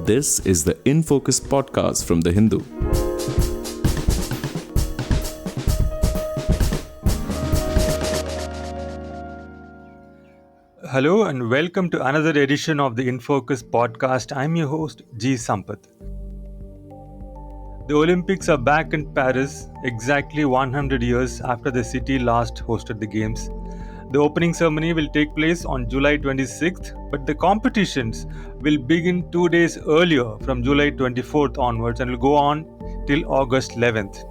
This is the In Focus podcast from The Hindu. Hello and welcome to another edition of the In Focus podcast. I'm your host, G. Sampath. The Olympics are back in Paris exactly 100 years after the city last hosted the Games. The opening ceremony will take place on July 26th, but the competitions will begin 2 days earlier from July 24th onwards and will go on till August 11th.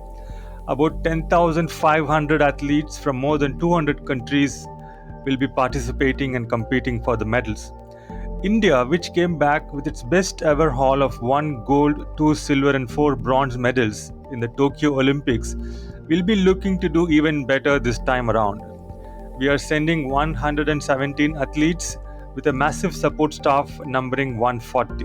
About 10,500 athletes from more than 200 countries will be participating and competing for the medals. India, which came back with its best ever haul of 1 gold, 2 silver, and 4 bronze medals in the Tokyo Olympics, will be looking to do even better this time around. We are sending 117 athletes with a massive support staff numbering 140.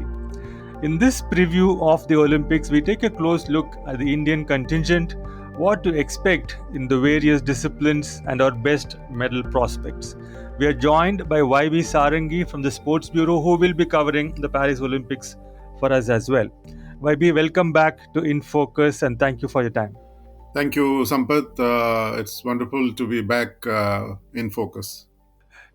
In this preview of the Olympics, we take a close look at the Indian contingent, what to expect in the various disciplines, and our best medal prospects. We are joined by YB Sarangi from the Sports Bureau, who will be covering the Paris Olympics for us as well. YB, welcome back to In Focus and thank you for your time. Thank you, Sampath. It's wonderful to be back in focus.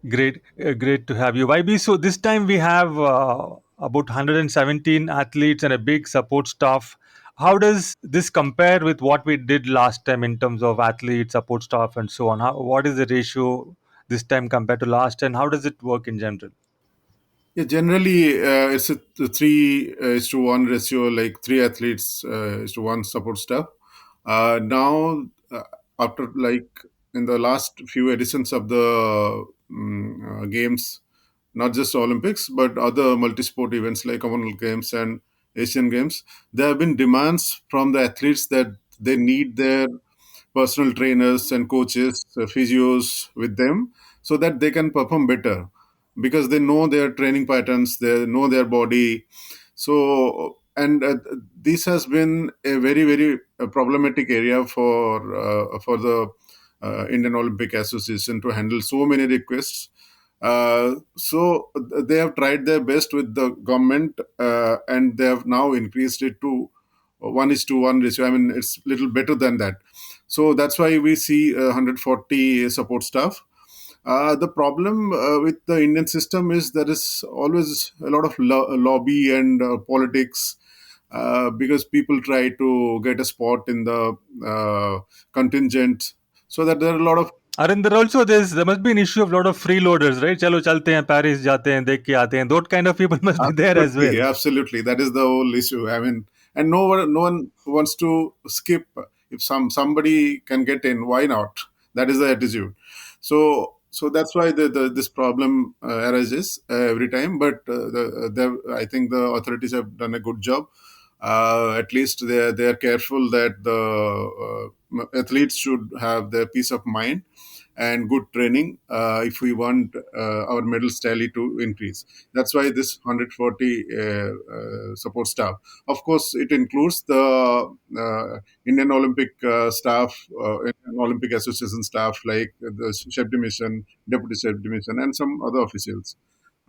Great to have you, YB. So this time we have about 117 athletes and a big support staff. How does this compare with what we did last time in terms of athletes, support staff, and so on? What is the ratio this time compared to last, and how does it work in general? Yeah, generally, it's a 3:1 ratio, like three athletes is to one support staff. Now, after like in the last few editions of the games, not just Olympics, but other multi-sport events like Commonwealth Games and Asian Games, there have been demands from the athletes that they need their personal trainers and coaches, physios with them so that they can perform better because they know their training patterns, they know their body. So, and this has been a very problematic area for the Indian Olympic Association to handle so many requests. They have tried their best with the government, and they have now increased it to 1:1 ratio. I mean, it's little better than that. So that's why we see 140 support staff. The problem with the Indian system is there is always a lot of lobby and politics because people try to get a spot in the contingent. So that there are a lot of And there must be an issue of a lot of freeloaders, right? Chalo chalte hain, Paris जाते हैं, देख के आते हैं. Those kind of people must be there as absolutely, well. absolutely. That is the whole issue. I mean, and no one wants to skip. If somebody can get in, why not? That is the attitude. So that's why this problem arises every time. But I think the authorities have done a good job. At least they are careful that the athletes should have their peace of mind and good training if we want our medal tally to increase. That's why this 140 support staff. Of course, it includes the Indian Olympic staff, Indian Olympic Association staff like the chef de mission, deputy chef de mission, and some other officials.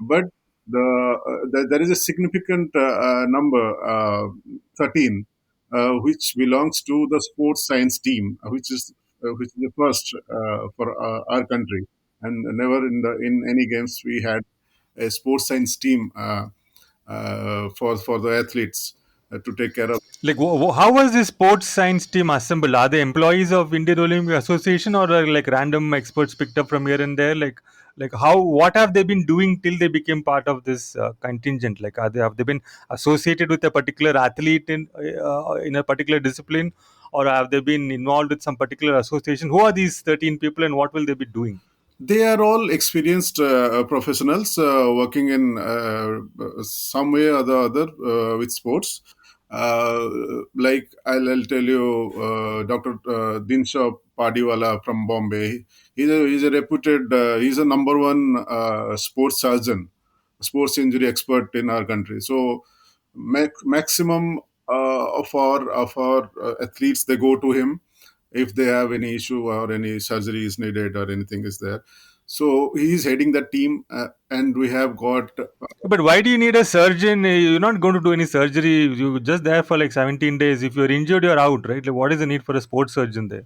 But there is a significant number, 13, which belongs to the sports science team, which is the first for our country, and never in any games we had a sports science team for the athletes to take care of. Like, how was this sports science team assembled? Are they employees of Indian Olympic Association, or are like random experts picked up from here and there? Like how what have they been doing till they became part of this contingent? Like, have they been associated with a particular athlete in a particular discipline, or have they been involved with some particular association? Who are these 13 people, and what will they be doing? They are all experienced professionals working in some way or the other with sports. Uh, like I'll tell you, Dr. Dinshaw Padiwala from Bombay. He's a reputed. He's a number one sports surgeon, sports injury expert in our country. So maximum of our athletes, they go to him if they have any issue or any surgery is needed or anything is there. So he is heading the team, and we have got But why do you need a surgeon? You're not going to do any surgery. You're just there for like 17 days. If you're injured, you're out, right? Like, what is the need for a sports surgeon there?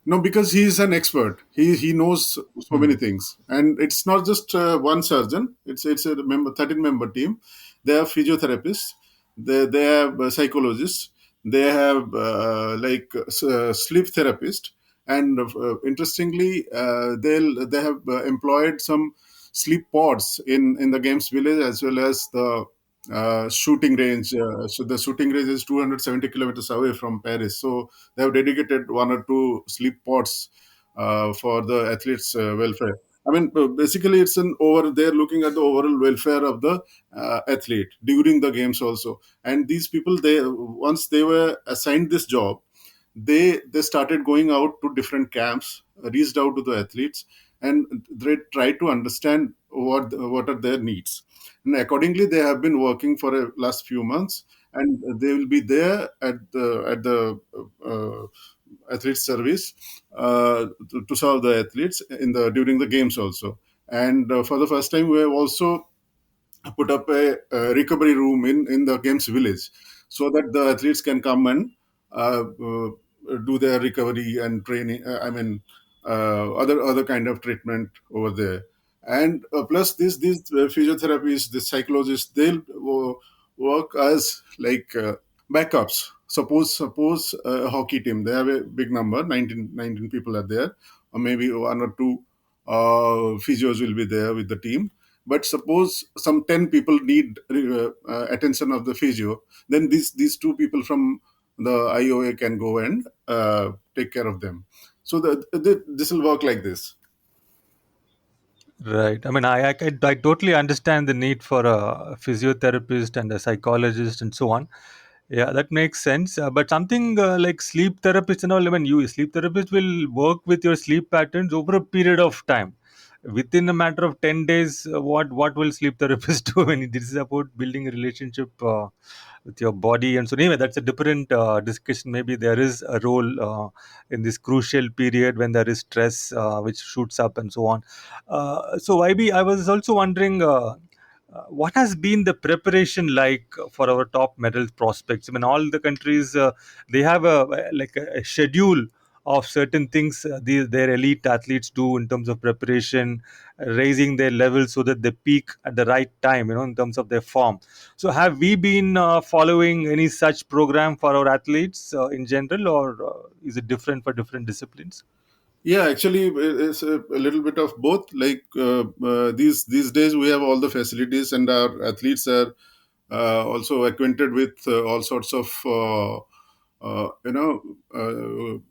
no, because he is an expert. He knows so many Hmm. things, and it's not just one surgeon. It's a 13 member team. They have physiotherapists. They have psychologists. They have sleep therapist, and interestingly, they have employed some sleep pods in the games village, as well as the shooting range. So the shooting range is 270 kilometers away from Paris. So they have dedicated one or two sleep pods for the athletes' welfare. I mean, basically, it's an over. They're looking at the overall welfare of the athlete during the games also. And these people, they once they were assigned this job, they started going out to different camps, reached out to the athletes, and they tried to understand what are their needs. And accordingly, they have been working for a last few months, and they will be there at the uh, athlete service to serve the athletes in the during the games also. And for the first time, we have also put up a recovery room in the games village, so that the athletes can come and do their recovery and training. Other kind of treatment over there. And plus, these physiotherapists, the psychologists, they'll work as like backups. Suppose a hockey team, they have a big number, 19 people are there, or maybe one or two physios will be there with the team. But suppose some 10 people need attention of the physio, then these two people from the IOA can go and take care of them. So this will work like this. Right. I mean, I totally understand the need for a physiotherapist and a psychologist and so on. Yeah, that makes sense. But something like sleep therapist and all, I mean, you sleep therapist will work with your sleep patterns over a period of time. Within a matter of 10 days, what will sleep therapist do? When this is about building a relationship with your body, and so anyway, that's a different discussion. Maybe there is a role in this crucial period when there is stress which shoots up and so on. So I was also wondering, what has been the preparation like for our top medal prospects? I mean, all the countries they have a schedule of certain things their elite athletes do in terms of preparation, raising their level so that they peak at the right time, in terms of their form. So, have we been following any such program for our athletes in general, or is it different for different disciplines? Yeah, actually, it's a little bit of both. Like these days, we have all the facilities, and our athletes are also acquainted with all sorts of uh, you know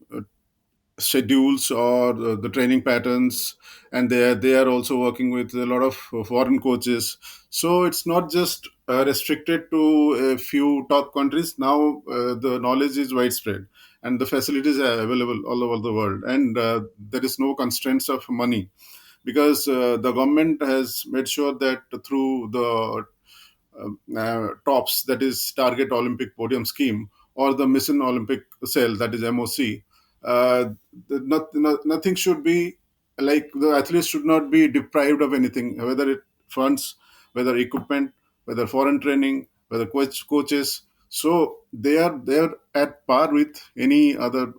schedules or the training patterns, and they are also working with a lot of foreign coaches. So it's not just restricted to a few top countries. Now the knowledge is widespread, and the facilities are available all over the world, and there is no constraints of money, because the government has made sure that through the TOPS, that is Target Olympic Podium Scheme, or the Mission Olympic Cell, that is MOC. Nothing should be like the athletes should not be deprived of anything, whether it funds, whether equipment, whether foreign training, whether coaches. So they are at par with any other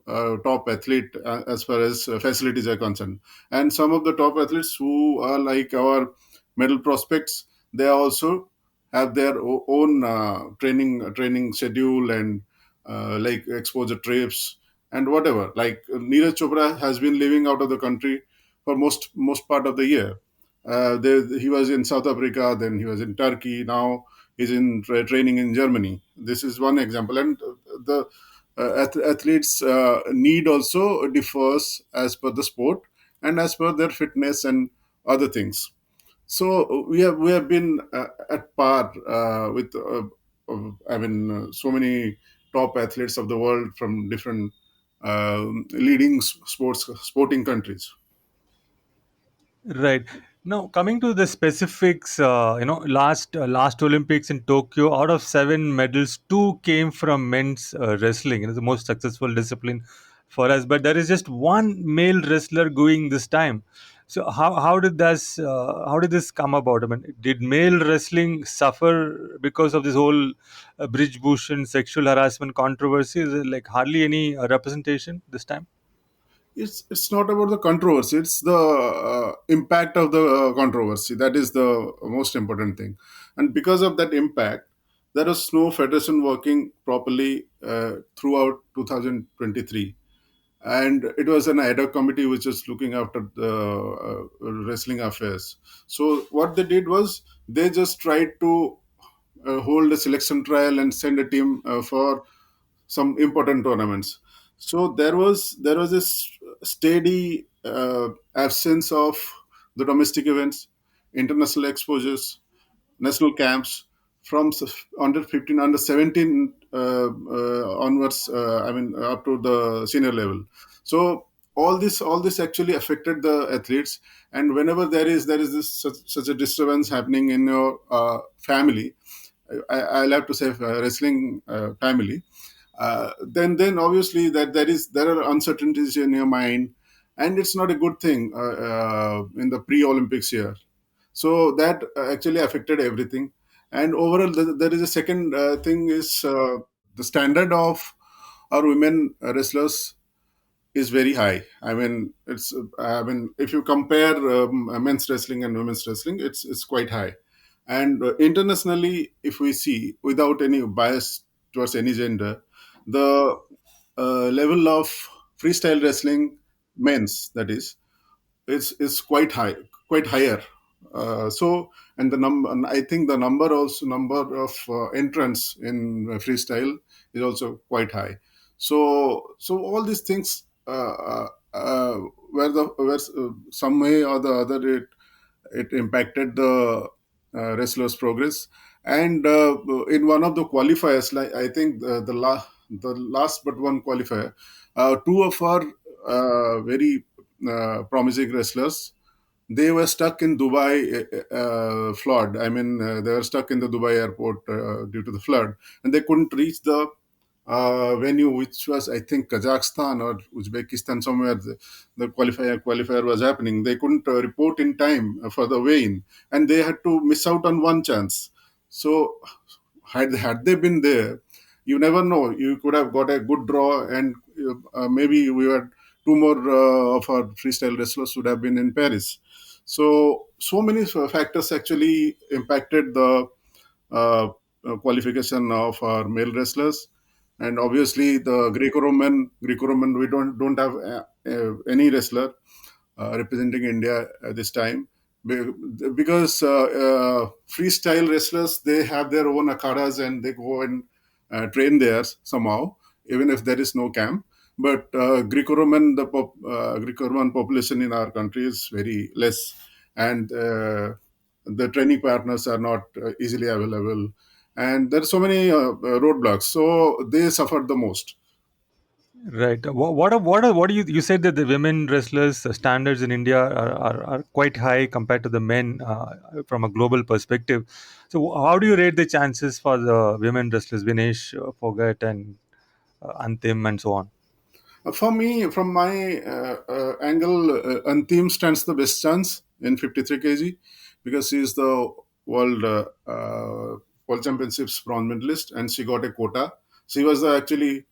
top athlete as far as facilities are concerned. And some of the top athletes who are like our medal prospects, they are also have their own training schedule, and like exposure trips and whatever. Like Neeraj Chopra has been living out of the country for most part of the year. He was in South Africa, then he was in Turkey. Now he's in training in Germany. This is one example, and the athletes' need also differs as per the sport and as per their fitness and other things. So we have been at par with so many top athletes of the world from different leading sporting countries. Right. Now, coming to the specifics, last Olympics in Tokyo, out of 7 medals, 2 came from men's wrestling. It's the most successful discipline for us. But there is just one male wrestler going this time. So how did this come about? I mean, did male wrestling suffer because of this whole Bridge Bhushan sexual harassment controversy? Is it like hardly any representation this time? It's not about the controversy, it's the impact of the controversy that is the most important thing. And because of that impact, there was no federation working properly throughout 2023, and it was an ad hoc committee which was looking after the wrestling affairs. So what they did was they just tried to hold a selection trial and send a team for some important tournaments. So there was this steady absence of the domestic events, international exposures, national camps from under 15, under 17 onwards. I mean, up to the senior level. So all this actually affected the athletes. And whenever there is this such a disturbance happening in your family, I'll have to say wrestling family, then obviously that there are uncertainties in your mind, and it's not a good thing in the pre-Olympics year. So that actually affected everything. And overall, there is a second thing is the standard of our women wrestlers is very high. I mean, if you compare men's wrestling and women's wrestling, it's quite high. And internationally, if we see, without any bias towards any gender, the level of freestyle wrestling, men's that is quite high, quite higher. So, and the number, and I think the number of entrants in freestyle is also quite high. So all these things, where some way or the other, it impacted the wrestlers' progress. And in one of the qualifiers, like I think the last but one qualifier, two of our very promising wrestlers, they were stuck in Dubai flood. I mean, they were stuck in the Dubai airport due to the flood, and they couldn't reach the venue, which was I think Kazakhstan or Uzbekistan somewhere. The qualifier was happening. They couldn't report in time for the weigh-in, and they had to miss out on one chance. So had they been there, you never know. You could have got a good draw, and maybe we had two more of our freestyle wrestlers would have been in Paris. So many factors actually impacted the uh, qualification of our male wrestlers. And obviously the Greco-Roman, we don't have any wrestler representing India at this time. Because freestyle wrestlers, they have their own akhadas and they go and train there somehow, even if there is no camp. But Greco-Roman population in our country is very less, and the training partners are not easily available, and there are so many roadblocks. So they suffered the most. Right. What do you said that the women wrestlers standards in India are quite high compared to the men from a global perspective. So how do you rate the chances for the women wrestlers, Vinesh, Fogart, and Antim, and so on? For me, from my angle, Antim stands the best chance in 53 kg because she is the world world championships bronze medalist, and she got a quota. She was the actually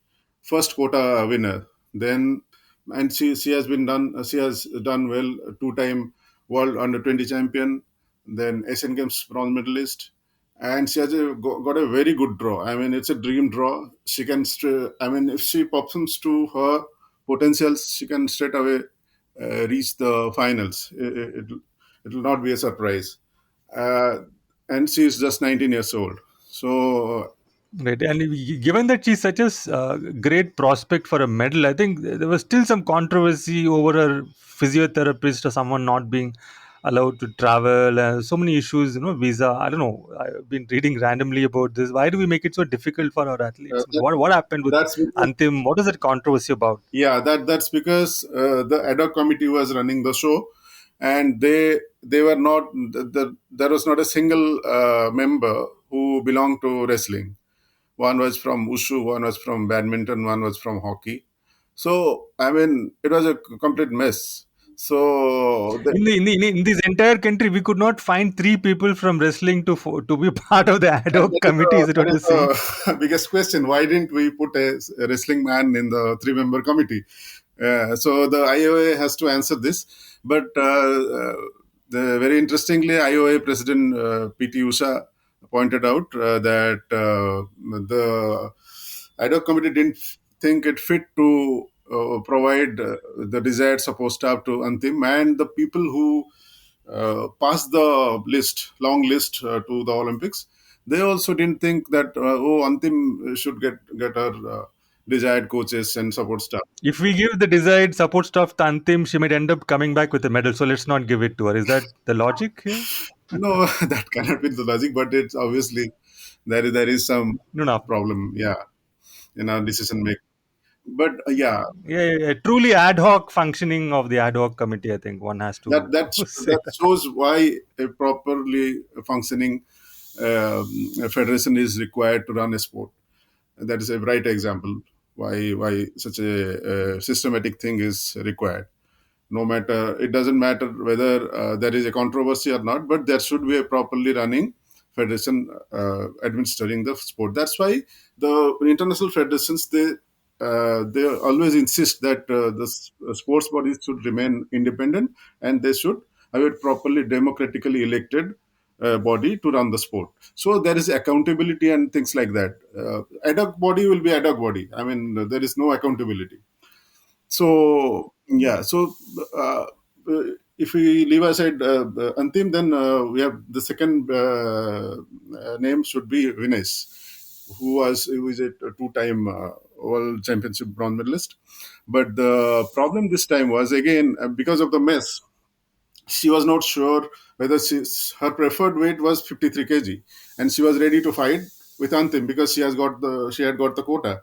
first quota winner. Then, and she has done well. Two-time world under 20 champion, then Asian Games bronze medalist, and she has got a very good draw. I mean, it's a dream draw. She can, I mean, if she performs to her potentials, she can straight away reach the finals. It will not be a surprise. Uh, and she is just 19 years old. So Right, and given that she's such a great prospect for a medal, I think there was still some controversy over her physiotherapist or someone not being allowed to travel. So many issues, visa. I don't know. I've been reading randomly about this. Why do we make it so difficult for our athletes? What happened with that's because, Antim? What is that controversy about? yeah, that's because the ad hoc committee was running the show, and they were not there was not a single member who belonged to wrestling. One was from wushu, one was from badminton, one was from hockey. So I mean, it was a complete mess. So In this entire country, we could not find three people from wrestling to be part of the ad that, hoc committee. Is it that what is you're saying? the biggest question. Why didn't we put a wrestling man in the three-member committee? So the IOA has to answer this. But very interestingly, IOA President PT Usha pointed out that the ad hoc committee didn't think it fit to provide the desired support staff to Antim, and the people who passed the long list to the Olympics, they also didn't think that Antim should get her desired coaches and support staff. If we give the desired support staff to Antim, she might end up coming back with a medal. So let's not give it to her. Is that the logic here? No, that cannot be the logic, but it's obviously there is some No, no. problem, yeah, in our decision making. But yeah, Yeah. Truly ad hoc functioning of the ad hoc committee, I think one has that to that say that that. shows why a properly functioning federation is required to run a sport. That is a bright example why such a systematic thing is required. No matter, it doesn't matter whether there is a controversy or not, but there should be a properly running federation administering the sport. That's why the international federations, they always insist that sports bodies should remain independent, and they should have a properly democratically elected body to run the sport. So there is accountability and things like that. Ad hoc body will be ad hoc body. I mean, there is no accountability. So yeah, so uh, if we leave aside Antim, then we have the second name should be Vinesh, who is a two-time world championship bronze medalist. But the problem this time was again because of the mess. She was not sure whether her preferred weight was 53 kg, and she was ready to fight with Antim because she had got the quota.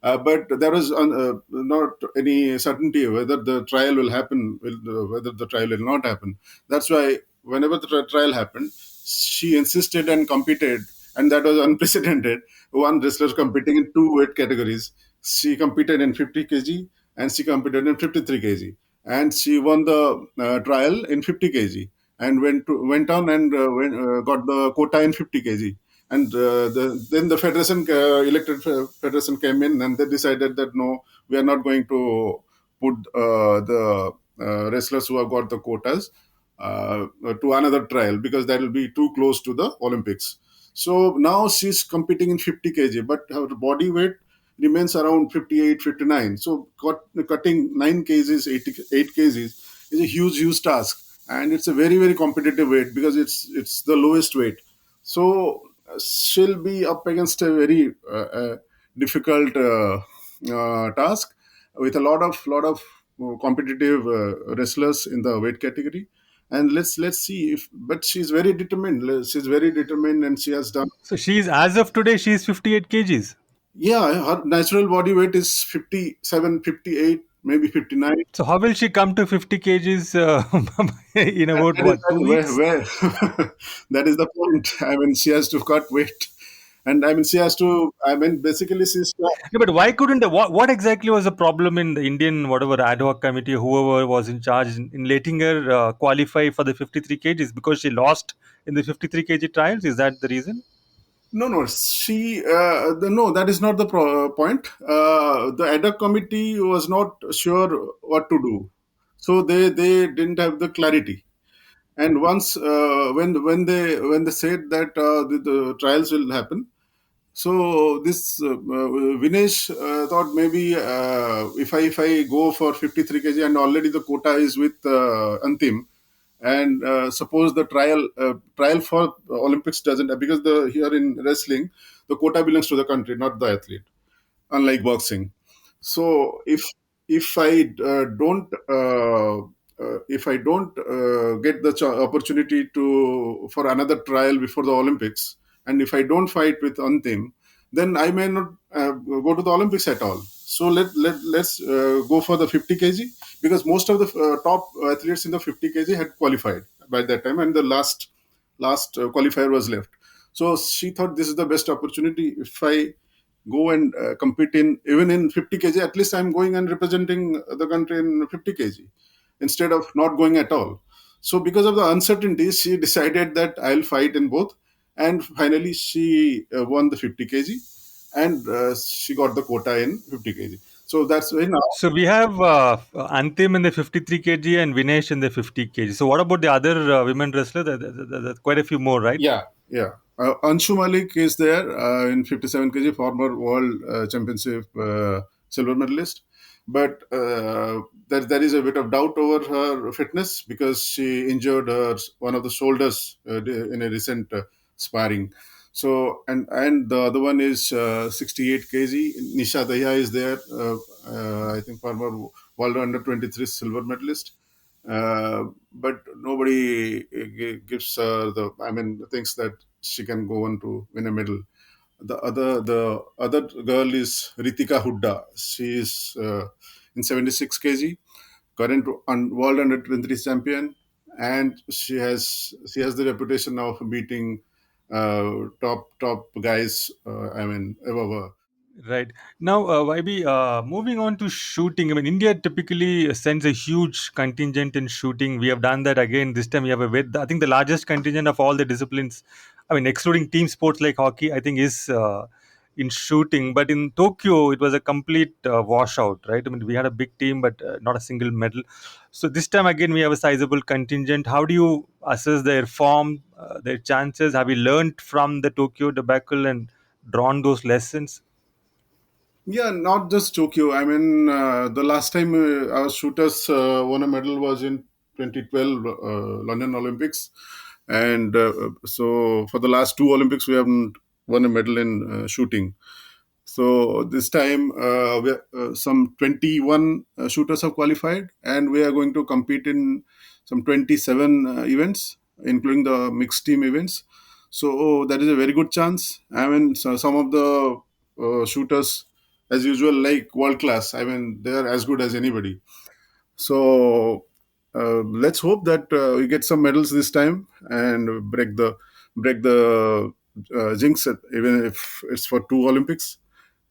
But there was not any certainty whether the trial will happen, whether the trial will not happen. That's why whenever the trial happened, she insisted and competed, and that was unprecedented. One wrestler competing in two weight categories. She competed in 50 kg and she competed in 53 kg, and she won the trial in 50 kg and went on and got the quota in 50 kg. And then the elected federation came in, and they decided that no, we are not going to put the wrestlers who have got the quotas to another trial because that will be too close to the Olympics. So now she's competing in 50 kg, but her body weight remains around 58, 59. So cutting 9 kgs, 8 kgs is a huge task, and it's a very competitive weight because it's the lowest weight. So she'll be up against a very difficult task with a lot of competitive wrestlers in the weight category. And let's see if, but she's very determined. She's very determined, and she has done. So she's as of today, she's 58 kgs. Yeah, her natural body weight is 57, 58, maybe 59. So how will she come to 50 kgs in about That is what, that 2 weeks? where that is the point. I mean, she has to cut weight, and I mean, she has to. I mean, basically, she's. Yeah, but why couldn't what exactly was the problem in the Indian whatever ad hoc committee, whoever was in charge in letting her qualify for the 53 kgs because she lost in the 53 kg trials? Is that the reason? No. No, that is not the point. The ad hoc committee was not sure what to do, so they didn't have the clarity. And once when they said that the trials will happen, so this Vinesh thought maybe if I go for 53 kg and already the quota is with Antim, and suppose the trial for Olympics doesn't, because the here in wrestling the quota belongs to the country, not the athlete, unlike boxing. So if I don't get the opportunity to for another trial before the Olympics, and if I don't fight with Antim, then I may not go to the Olympics at all. So let's go for the 50 kg, because most of the top athletes in the 50 kg had qualified by that time, and the last qualifier was left. So she thought this is the best opportunity. If I go and compete in even in 50 kg, at least I'm going and representing the country in 50 kg. instead of not going at all. So because of the uncertainty, she decided that I'll fight in both, and finally she won the 50 kg, and she got the quota in 50 kg. So that's why now. So we have Antim in the 53 kg and Vinesh in the 50 kg. So what about the other women wrestlers? Quite a few more, right? Yeah, yeah. Anshu Malik is there in 57 kg, former world championship silver medalist. But there is a bit of doubt over her fitness because she injured one of the shoulders in a recent sparring. So and the other one is 68 kg. Nisha Daya is there. I think former world under 23 silver medalist. But nobody gives her the. I mean, thinks that she can go on to win a medal. The other girl is Ritika Hooda. She is in 76 kg, current world under 23 champion, and she has the reputation of beating top guys. I mean, above her. Right. Now, YB, moving on to shooting. I mean, India typically sends a huge contingent in shooting. We have done that again. This time we have I think the largest contingent of all the disciplines, I mean, excluding team sports like hockey, I think is in shooting. But in Tokyo, it was a complete washout, right? I mean, we had a big team, but not a single medal. So this time again, we have a sizable contingent. How do you assess their form, their chances? Have you learned from the Tokyo debacle and drawn those lessons? Yeah, not just Tokyo. I mean, the last time our shooters won a medal was in 2012 London Olympics, and so for the last two Olympics we haven't won a medal in shooting. So this time, some 21 shooters have qualified, and we are going to compete in some 27 events, including the mixed team events. So that is a very good chance. I mean, some of the shooters, as usual, like world class. I mean, they are as good as anybody. So let's hope that we get some medals this time and break the jinx, even if it's for two Olympics.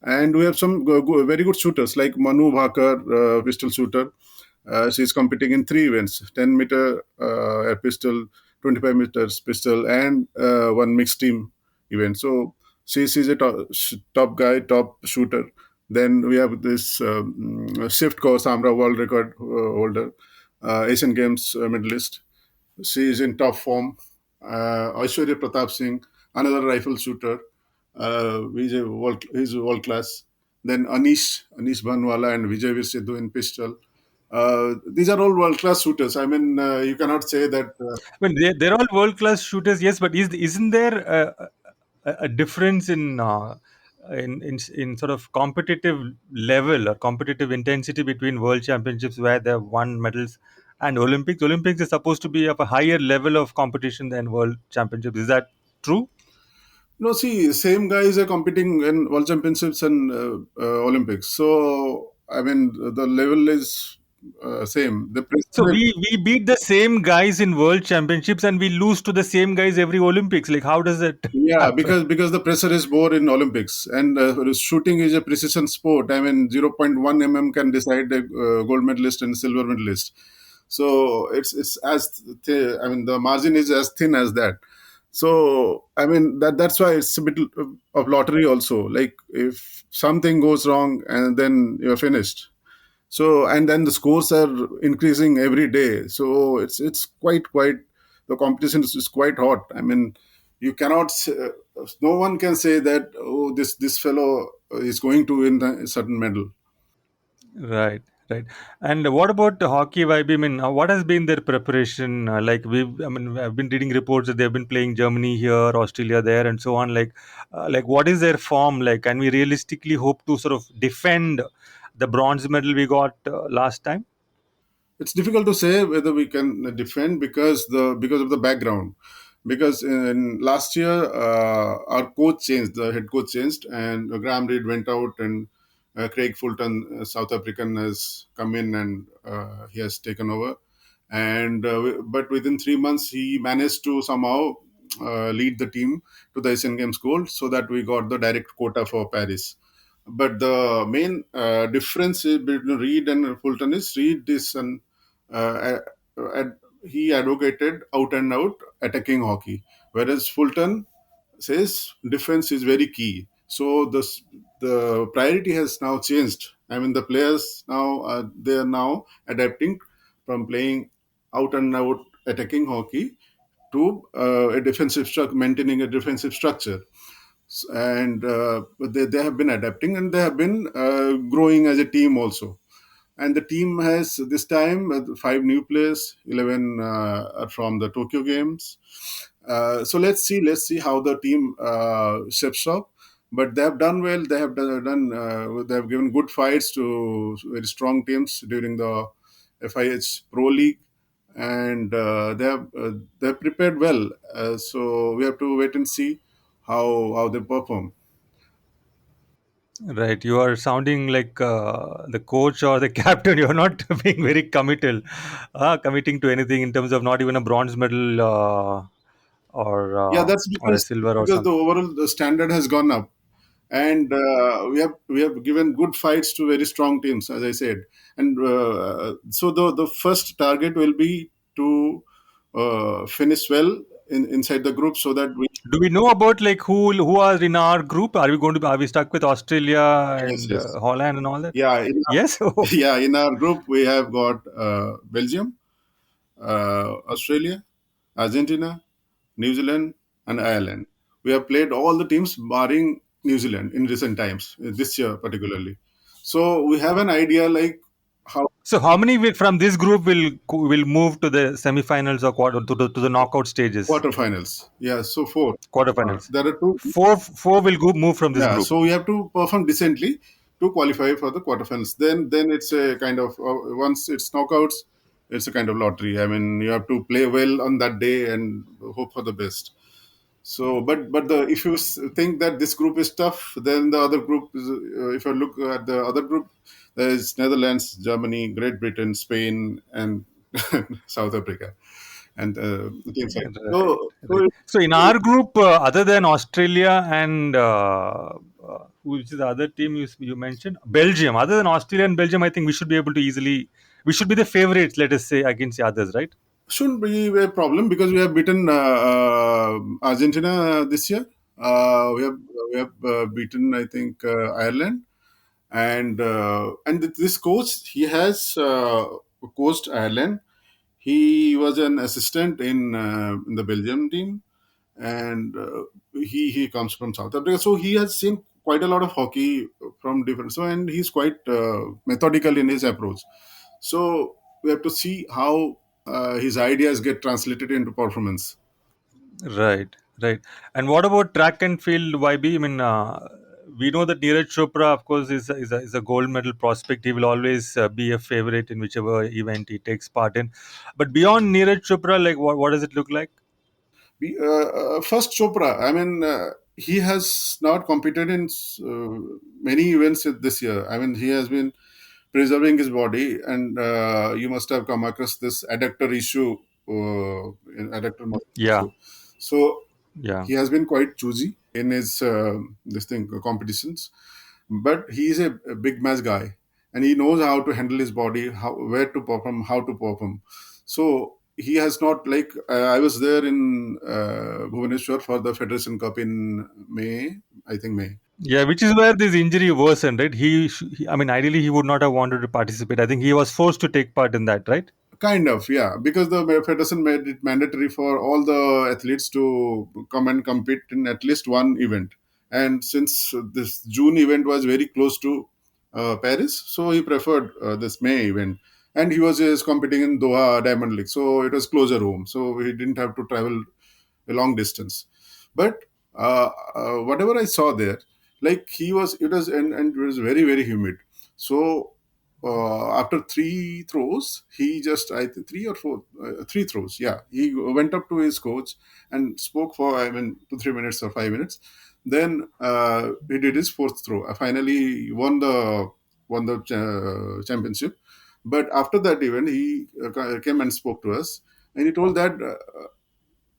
And we have some very good shooters like Manu Bhakar, pistol shooter. She's competing in three events: 10-meter air pistol, 25 meters pistol, and one mixed team event. So she's a top guy, top shooter. Then we have this Shift Kaur Samra, world record holder, Asian Games medalist. She is in top form. Aishwarya Pratap Singh, another rifle shooter. He's world class. Then Anish Bhanwala and Vijay Vir Sidhu in pistol. These are all world class shooters. I mean, you cannot say that. I mean, they're all world class shooters, yes, but isn't there a difference in sort of competitive level or competitive intensity between world championships where they have won medals and Olympics? Olympics is supposed to be of a higher level of competition than world championships. Is that true? No, see, same guys are competing in world championships and Olympics. So, I mean, the level is same. The So pressure. we beat the same guys in world championships and we lose to the same guys every Olympics. Like, how does that Yeah, happen? because the pressure is more in Olympics, and shooting is a precision sport. I mean, 0.1 mm can decide a gold medalist and silver medalist. So it's I mean, the margin is as thin as that. So I mean that's why it's a bit of lottery also. Like if something goes wrong, and then you're finished. So and then the scores are increasing every day. So it's quite the competition is quite hot. I mean, you cannot no one can say that, oh, this fellow is going to win a certain medal. Right, right. And what about the hockey vibe? I mean, what has been their preparation? I mean, I've been reading reports that they've been playing Germany here, Australia there, and so on. Like, what is their form? Like, can we realistically hope to sort of defend the bronze medal we got last time? It's difficult to say whether we can defend because of the background. Because in last year, our coach changed, the head coach changed, and Graham Reid went out, and Craig Fulton, South African, has come in, and he has taken over. And but within 3 months, he managed to somehow lead the team to the Asian Games gold, so that we got the direct quota for Paris. But the main difference between Reed and Fulton is Reed is an uh, ad- he advocated out and out attacking hockey, whereas Fulton says defense is very key. So the priority has now changed. I mean, the players now they are now adapting from playing out and out attacking hockey to a defensive structure, maintaining a defensive structure. And they have been adapting, and they have been growing as a team also. And the team has this time five new players, 11 are from the Tokyo Games. So let's see how the team shapes up. But they have done well. They have they have given good fights to very strong teams during the FIH Pro League, and they have prepared well. So we have to wait and see how they perform. Right, you are sounding like the coach or the captain. You're not being very committing to anything in terms of not even a bronze medal Yeah, that's or a because silver or the something. overall the standard has gone up, and we have given good fights to very strong teams, as I said. And so the first target will be to finish well inside the group, so that we Do we know about like who are in our group? Are we stuck with Australia yes, and yes, Holland and all that? yeah, Yes. yeah, in our group we have got Belgium, Australia, Argentina, New Zealand, and Ireland. We have played all the teams barring New Zealand in recent times, this year particularly. So we have an idea like how So how many from this group will move to the semifinals or quarter to the knockout stages, quarterfinals. Yeah, so four. quarterfinals? There are two. Four will move from this Yeah, group. so we have to perform decently to qualify for the quarterfinals. Then it's a kind of once it's knockouts, it's a kind of lottery. I mean, you have to play well on that day and hope for the best. So, but the if you think that this group is tough, then the other group is. If you look at the other group, there is Netherlands, Germany, Great Britain, Spain, and South Africa, and things like Right, so. right. So in our group, other than Australia and which is the other team you mentioned, Belgium. Other than Australia and Belgium, I think we should be able to easily. We should be the favorites, let us say, against the others, right? Shouldn't be a problem because we have beaten Argentina this year. We have beaten, I think, Ireland, and this coach, he has coached Ireland. He was an assistant in the Belgium team, and he comes from South Africa, so he has seen quite a lot of hockey from different. So, and he's quite methodical in his approach. So we have to see how his ideas get translated into performance. Right, right. And what about track and field, YB? I mean, we know that Neeraj Chopra, of course, is a gold medal prospect. He will always be a favorite in whichever event he takes part in. But beyond Neeraj Chopra, like what does it look like? First, Chopra. I mean, he has not competed in many events this year. I mean, he has been preserving his body, and you must have come across this adductor issue, adductor muscle Yeah, issue. So yeah. he has been quite choosy in his this thing competitions, but he is a big match guy, and he knows how to handle his body, how where to perform, how to perform. So he has not like I was there in Bhubaneswar for the Federation Cup in May, I think May. Yeah, which is where this injury worsened, right? I mean, ideally, he would not have wanted to participate. I think he was forced to take part in that, right? Kind of, yeah, because the federation made it mandatory for all the athletes to come and compete in at least one event. And since this June event was very close to Paris, so he preferred this May event. And he was competing in Doha Diamond League, so it was closer home, so he didn't have to travel a long distance. But whatever I saw there, like and it was very very humid. So after three throws, he just I think three or four three throws. Yeah, he went up to his coach and spoke for 2 3 minutes or 5 minutes. Then he did his fourth throw. Finally, he won the championship. But after that event, he came and spoke to us, and he told that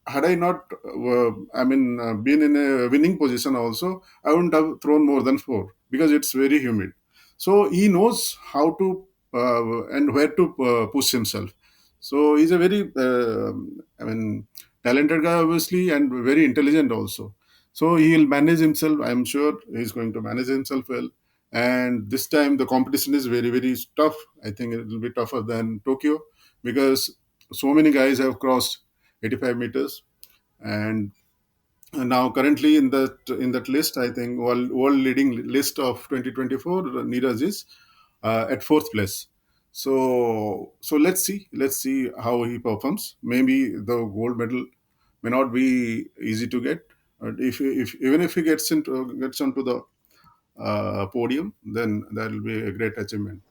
had I not, been in a winning position also, I wouldn't have thrown more than four because it's very humid. So he knows how to and where to push himself. So he's a very, I mean, talented guy, obviously, and very intelligent also. So he'll manage himself. I'm sure he's going to manage himself well. And this time the competition is very, very tough. I think it will be tougher than Tokyo because so many guys have crossed 85 meters. And now, currently in that list, I think world leading list of 2024, Neeraj is at fourth place. So let's see how he performs. Maybe the gold medal may not be easy to get. But if even if he gets onto the podium, then that will be a great achievement.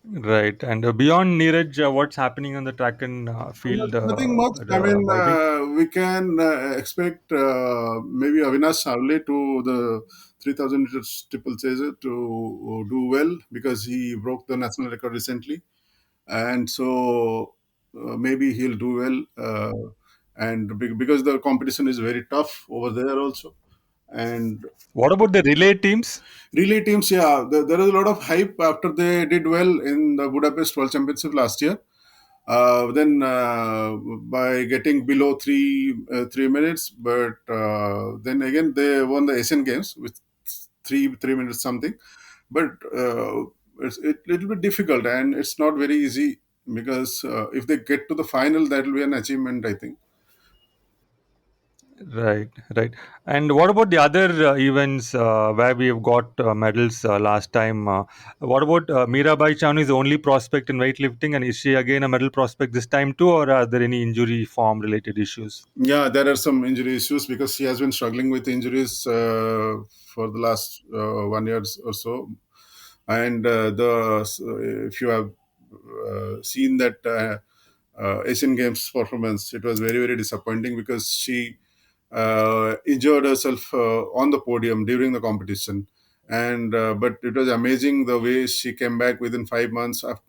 Right. And beyond Neeraj, what's happening on the track and field, Nothing much. I mean, Vaibhi? we can expect maybe Avinash Savle to the 3,000 meters triple chaser to do well because he broke the national record recently, and so maybe he'll do well. Because the competition is very tough over there also, and What about the relay teams? relay teams, yeah, there is a lot of hype after they did well in the Budapest World Championship last year. Then by getting below 3 minutes, but then again they won the Asian Games with 3 minutes something. But it's a little bit difficult and it's not very easy because if they get to the final, that will be an achievement, I think. Right, right. And what about the other events where we have got medals last time? What about Mirabai Chanu is the only prospect in weightlifting, and is she again a medal prospect this time too, or are there any injury form related issues? Yeah, there are some injury issues because she has been struggling with injuries for the last 1 year or so. And if you have seen that Asian Games performance, it was very, very disappointing because she injured herself on the podium during the competition. And but it was amazing the way she came back within 5 months of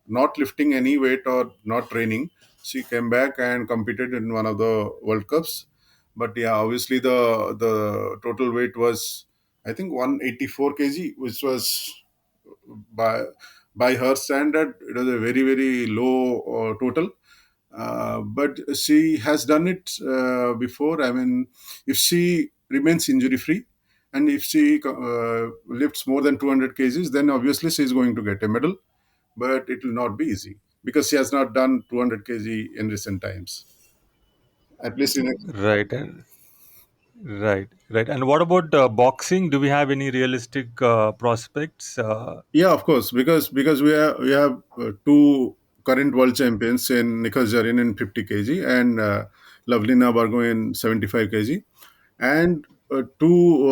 not lifting any weight or not training. She came back and competed in one of the World Cups. But yeah, obviously the total weight was, I think, 184 kg, which was by by her standard, it was a very, very low total. But she has done it before. I mean, if she remains injury free and if she lifts more than 200 kgs, then obviously she is going to get a medal. But it will not be easy because she has not done 200 kg in recent times. At least in a, Right, right, right. And what about boxing? Do we have any realistic prospects? yeah, of course, because we have two current world champions in Nikhil Jarin in 50 kg and Lavlina Bargo in 75 kg, and two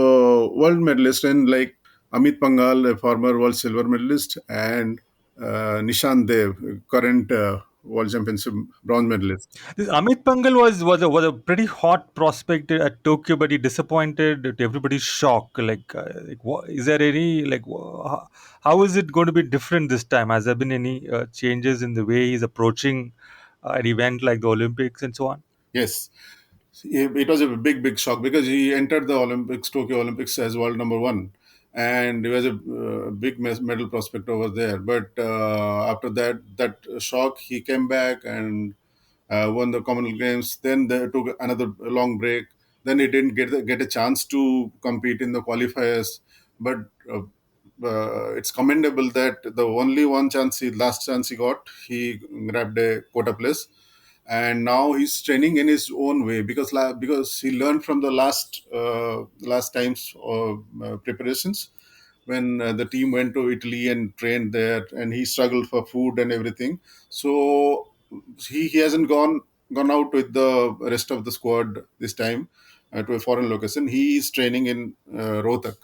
world medalists in like Amit Pangal, a former world silver medalist, and Nishan Dev, current world championship bronze medalist. This Amit Pangal was a pretty hot prospect at Tokyo, but he disappointed to everybody's shock. Is there any how is it going to be different this time? Has there been any changes in the way he's approaching an event like the Olympics and so on? Yes, it was a big, big shock because he entered the Olympics, Tokyo Olympics, as world number one, and he was a big medal prospect over there. But after that shock, he came back and won the Commonwealth Games. Then they took another long break. Then he didn't get a chance to compete in the qualifiers. But it's commendable that the only last chance he got, he grabbed a quota place, and now he's training in his own way because he learned from the last times preparations when the team went to Italy and trained there, and he struggled for food and everything. So he hasn't gone out with the rest of the squad this time to a foreign location. He is training in Rohtak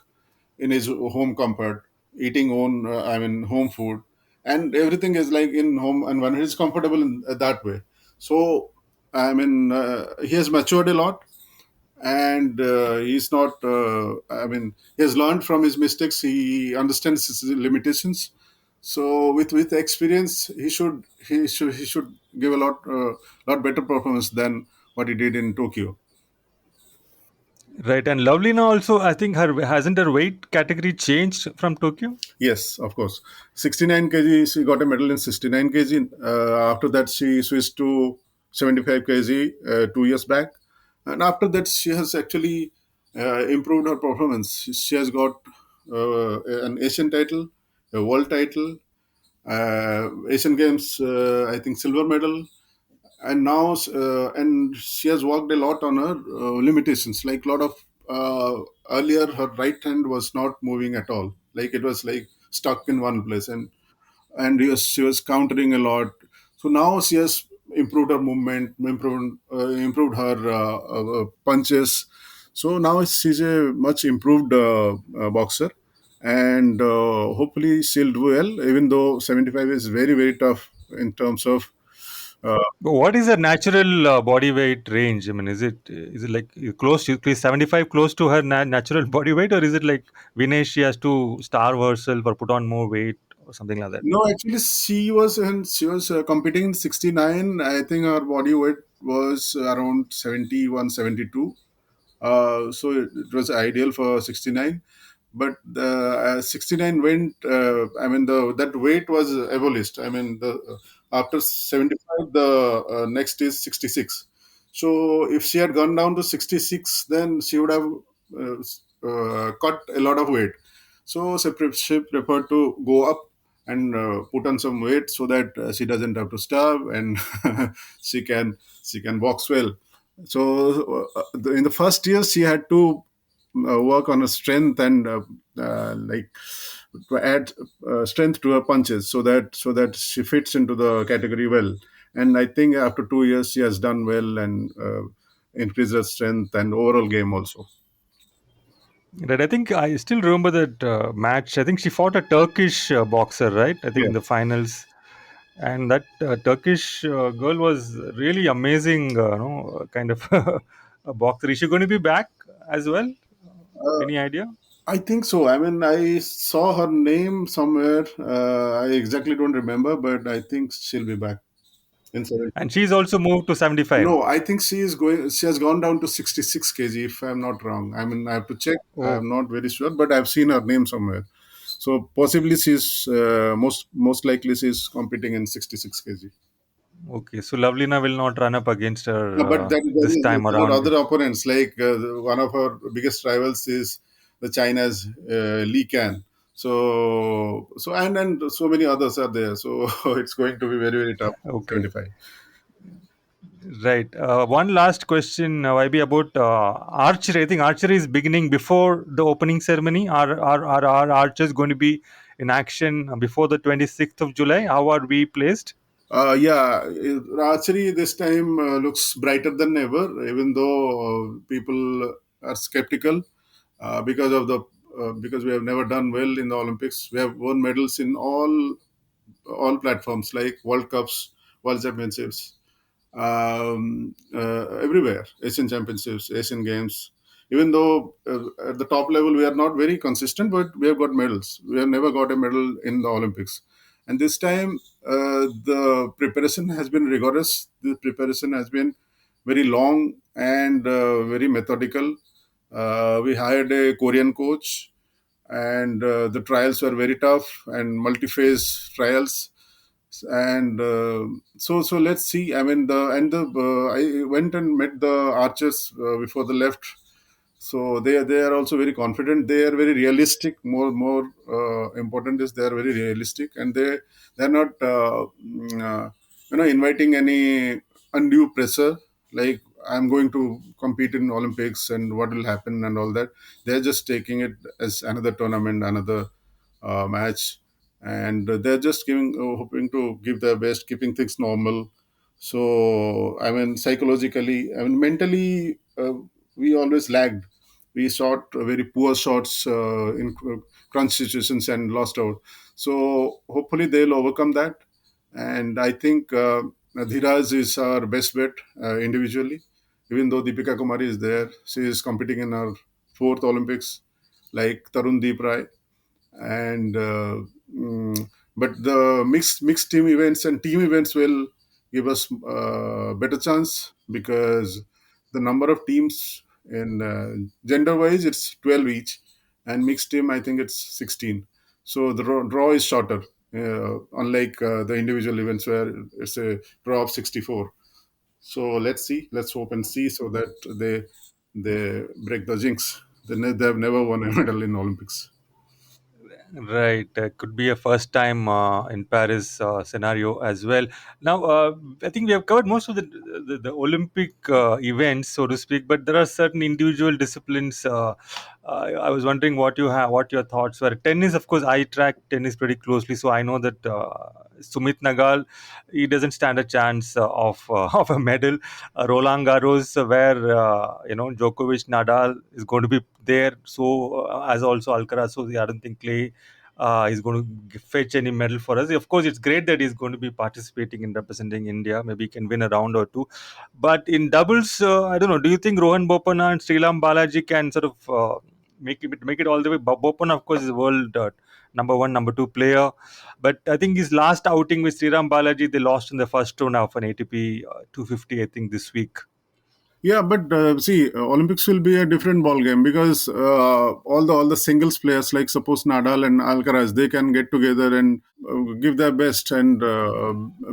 in his home comfort, eating home food, and everything is like in home, and when he's comfortable in that way. So he has matured a lot, and he's not. He has learned from his mistakes. He understands his limitations. So with experience, he should give a lot better performance than what he did in Tokyo. Right, and Lovelina also, I think her hasn't her weight category changed from Tokyo? Yes, of course. 69 kg, she got a medal in 69 kg. After that, she switched to 75 kg 2 years back. And after that, she has actually improved her performance. She has got an Asian title, a world title, Asian Games, I think, silver medal, and now and she has worked a lot on her limitations, like a lot of earlier her right hand was not moving at all, like it was like stuck in one place, and she was countering a lot. So now she has improved her movement, improved her punches. So now she's a much improved boxer, and hopefully she'll do well, even though 75 is very very tough in terms of uh, But what is her natural body weight range? I mean, is it like close to 75, close to her natural body weight, or is it like Vinesh she has to starve herself or put on more weight or something like that? No, actually, she was competing in 69. I think her body weight was around 71, 72. So it was ideal for 69. But the 69 went, I mean, that weight was abolished. I mean, after 75, the next is 66. So if she had gone down to 66, then she would have cut a lot of weight. So she preferred to go up and put on some weight so that she doesn't have to starve, and she can box well. So in the first year, she had to work on her strength and like to add strength to her punches, so that she fits into the category well. And I think after 2 years, she has done well and increased her strength and overall game also. Right. I think I still remember that match. I think she fought a Turkish boxer, right? I think in the Yes. finals, and that Turkish girl was really amazing. No, kind of a boxer. Is she going to be back as well? Uh, Any idea? I think so. I mean, I saw her name somewhere. I exactly don't remember, but I think she'll be back in 70. And she's also moved to 75. No, I think she is going. She has gone down to 66 kg, if I'm not wrong. I mean, I have to check. Oh, I'm not very sure, but I've seen her name somewhere. So possibly she's most likely she's competing in 66 kg. okay. So Lovelina will not run up against her No, but this time there are around. other opponents. Like one of her biggest rivals is the China's Li Can. So and so many others are there. So it's going to be very very tough. Okay. 75. Right. One last question, YB, about archery. I think archery is beginning before the opening ceremony. Are archers going to be in action before the 26th of July? How are we placed? Yeah, archery this time looks brighter than ever, even though people are skeptical because we have never done well in the Olympics. We have won medals in all platforms like World Cups, World Championships, everywhere, Asian Championships, Asian Games. Even though at the top level we are not very consistent, but we have got medals. We have never got a medal in the Olympics. And this time, the preparation has been rigorous. The preparation has been very long and very methodical. We hired a Korean coach, and the trials were very tough and multi-phase trials. And so let's see. I mean, I went and met the archers before the left. So they are also very confident. They are very realistic. More important is they are very realistic, and they're not inviting any undue pressure, like I'm going to compete in Olympics and what will happen and all that. They're just taking it as another tournament, another match, and they're just hoping to give their best, keeping things normal. So I mean, psychologically, I mean, mentally, we always lagged. We shot very poor shots in crunch situations and lost out. So hopefully they'll overcome that. And I think Dhiraj is our best bet individually. Even though Deepika Kumari is there, she is competing in her fourth Olympics, like Tarun Deep Rai. And but the mixed team events and team events will give us better chance, because the number of teams In gender wise, it's 12 each, and mixed team, I think it's 16. So the draw is shorter, unlike the individual events where it's a draw of 64. So let's see, let's hope and see, so that they break the jinx. They have never won a medal in Olympics. Right, could be a first time in Paris scenario as well. Now, I think we have covered most of the Olympic events, so to speak, but there are certain individual disciplines. I was wondering what your thoughts were. Tennis, of course, I track tennis pretty closely, so I know that Sumit Nagal, he doesn't stand a chance of of a medal. Roland Garros, where Djokovic, Nadal is going to be there, so as also Alcaraz, so I don't think Clay is going to fetch any medal for us. Of course, it's great that he's going to be participating in representing India. Maybe he can win a round or two. But in doubles, I don't know. Do you think Rohan Bopanna and Sriram Balaji can sort of make it all the way? Bopanna, of course, is world number one, number two player. But I think his last outing with Sriram Balaji, they lost in the first round of an ATP 250, I think, this week. Yeah, but see, Olympics will be a different ball game, because all the singles players, like suppose Nadal and Alcaraz, they can get together and give their best and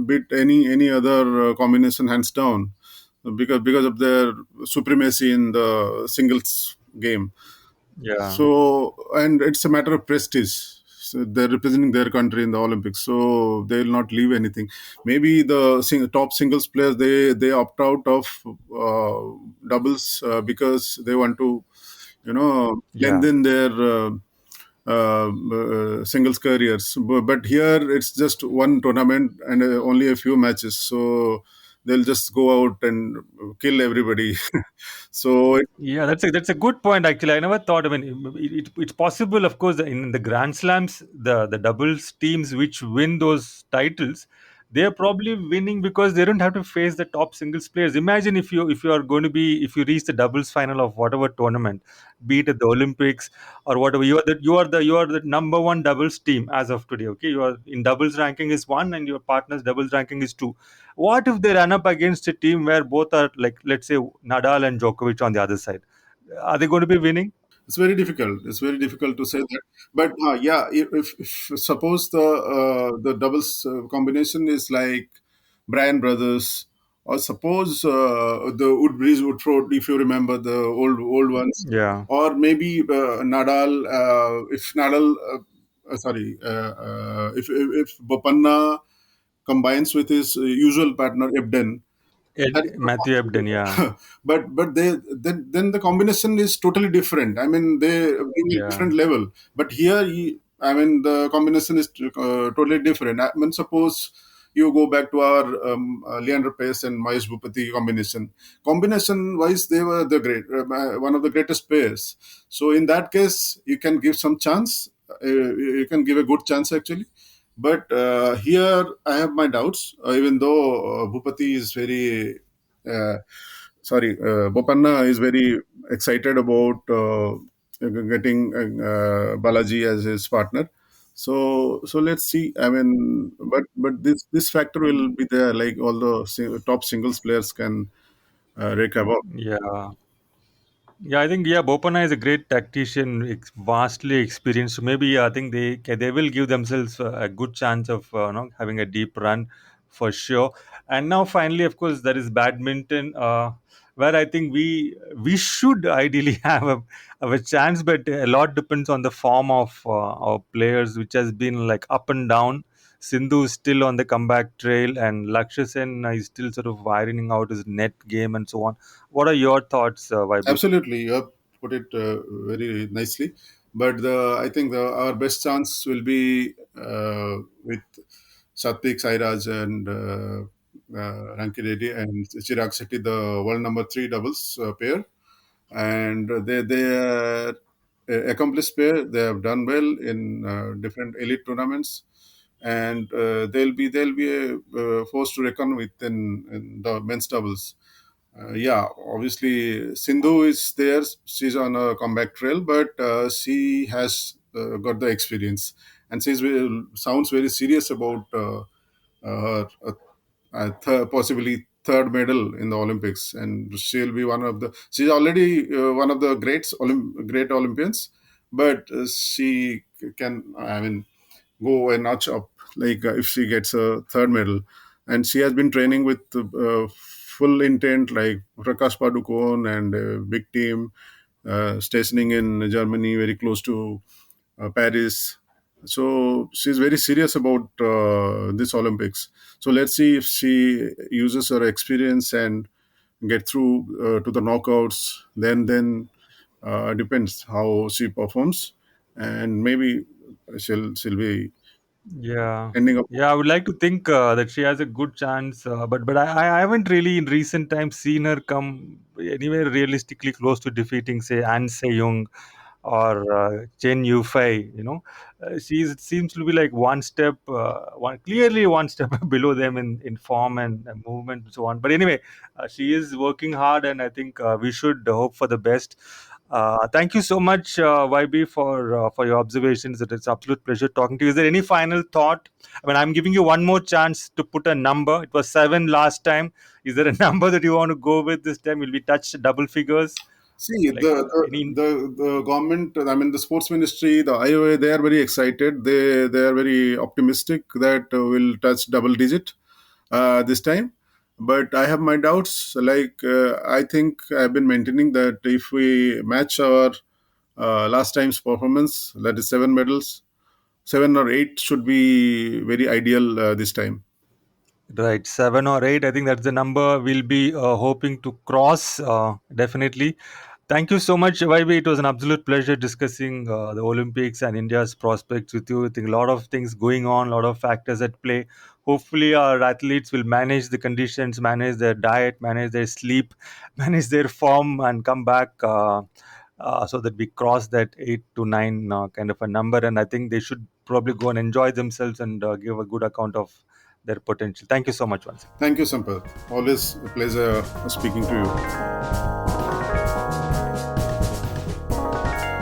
beat any other combination hands down, because of their supremacy in the singles game. Yeah. So, and it's a matter of prestige. So they're representing their country in the Olympics, so they will not leave anything. Maybe the top singles players, they opt out of doubles because they want to, Yeah. lengthen their singles careers. But here it's just one tournament and only a few matches, so they'll just go out and kill everybody. So Yeah, that's a good point. Actually, I never thought. I mean, it's possible, of course, in the Grand Slams, the doubles teams which win those titles, they're probably winning because they don't have to face the top singles players. Imagine if you are going to be if you reach the doubles final of whatever tournament, be it at the Olympics or whatever, you are the number one doubles team as of today. Okay, you are in doubles ranking is one, and your partner's doubles ranking is two. What if they run up against a team where both are, like, let's say, Nadal and Djokovic on the other side? Are they going to be winning? it's very difficult. It's very difficult to say that. But yeah, if suppose the doubles combination is like Bryan brothers, or suppose the Woodbridge Woodford, if you remember the old ones, Yeah. or maybe Nadal. If Nadal, sorry, if Bopanna combines with his usual partner Ebden, that is not Matthew Ebden, yeah. possible. But then the combination is totally different. I mean, they bring a Yeah. different level. But here, I mean, the combination is totally different. I mean, suppose you go back to our Leander Paes and Mahesh Bhupati combination. Combination wise, they were the great, one of the greatest pairs. So in that case, you can give some chance. You can give a good chance actually. But here I have my doubts, even though Bhupati is very, uh, Bopanna is very excited about getting Balaji as his partner. So let's see. I mean, but this factor will be there. Like all the top singles players can rake havoc. Yeah. Yeah, I think Bopanna is a great tactician, vastly experienced. So maybe I think they will give themselves a good chance of having a deep run for sure. And now finally, of course, there is badminton, where I think we should ideally have a chance, but a lot depends on the form of our players, which has been like up and down. Sindhu is still on the comeback trail, and Lakshya Sen is still sort of ironing out his net game and so on. What are your thoughts, Vaibhav? Absolutely, you have put it very nicely. But I think our best chance will be with Satvik Sairaj and Ranki Reddy and Chirag Shetty, the world number three doubles pair, and they are a accomplished pair. They have done well in different elite tournaments, and they'll be a force to reckon with in the men's doubles. Yeah, obviously Sindhu is there. She's on a comeback trail, but she has got the experience, and sounds very serious about her possibly third medal in the Olympics, and she'll be she's already one of the great Olympians, but she can, I mean, go a notch up, like if she gets a third medal. And she has been training with full intent, like Prakash Padukone and a big team, stationing in Germany, very close to Paris. So she's very serious about this Olympics. So let's see if she uses her experience and get through to the knockouts. Then depends how she performs, and maybe she'll be Yeah, ending up. yeah. I would like to think that she has a good chance, but I haven't really in recent times seen her come anywhere realistically close to defeating, say, An Se Young or Chen Yufei. It seems to be like clearly one step below them in form and movement and so on. But anyway, she is working hard, and I think we should hope for the best. Thank you so much, YB, for your observations. It's an absolute pleasure talking to you. Is there any final thought? I mean, I'm giving you one more chance to put a number. It was 7 last time. Is there a number that you want to go with this time? Will we touch double figures? See, Like any? the government, I mean, the sports ministry, the IOA, they are very excited. They are very optimistic that we'll touch double digit this time. But I have my doubts. Like I think I've been maintaining that if we match our last time's performance, that is 7 medals, 7 or 8 should be very ideal this time. Right, 7 or 8. I think that's the number we'll be hoping to cross. Definitely. Thank you so much, YB. It was an absolute pleasure discussing the Olympics and India's prospects with you. I think a lot of things going on, a lot of factors at play. Hopefully, our athletes will manage the conditions, manage their diet, manage their sleep, manage their form, and come back so that we cross that 8 to 9 kind of a number. And I think they should probably go and enjoy themselves and give a good account of their potential. Thank you so much once again. Thank you, Sampath. Always a pleasure speaking to you.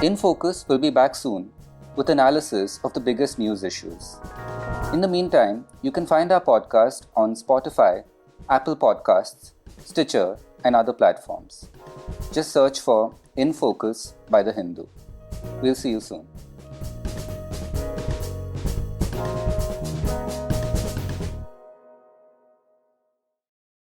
In Focus will be back soon with analysis of the biggest news issues. In the meantime, you can find our podcast on Spotify, Apple Podcasts, Stitcher, and other platforms. Just search for In Focus by The Hindu. We'll see you soon.